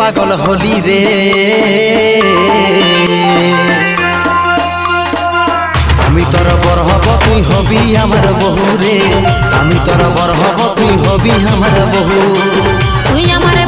পাগল হলি রে। আমি তোর বর হব তুই হবি আমার বহু রে, আমি তোর বর হব তুই হবি আমার বহু। তুই আমার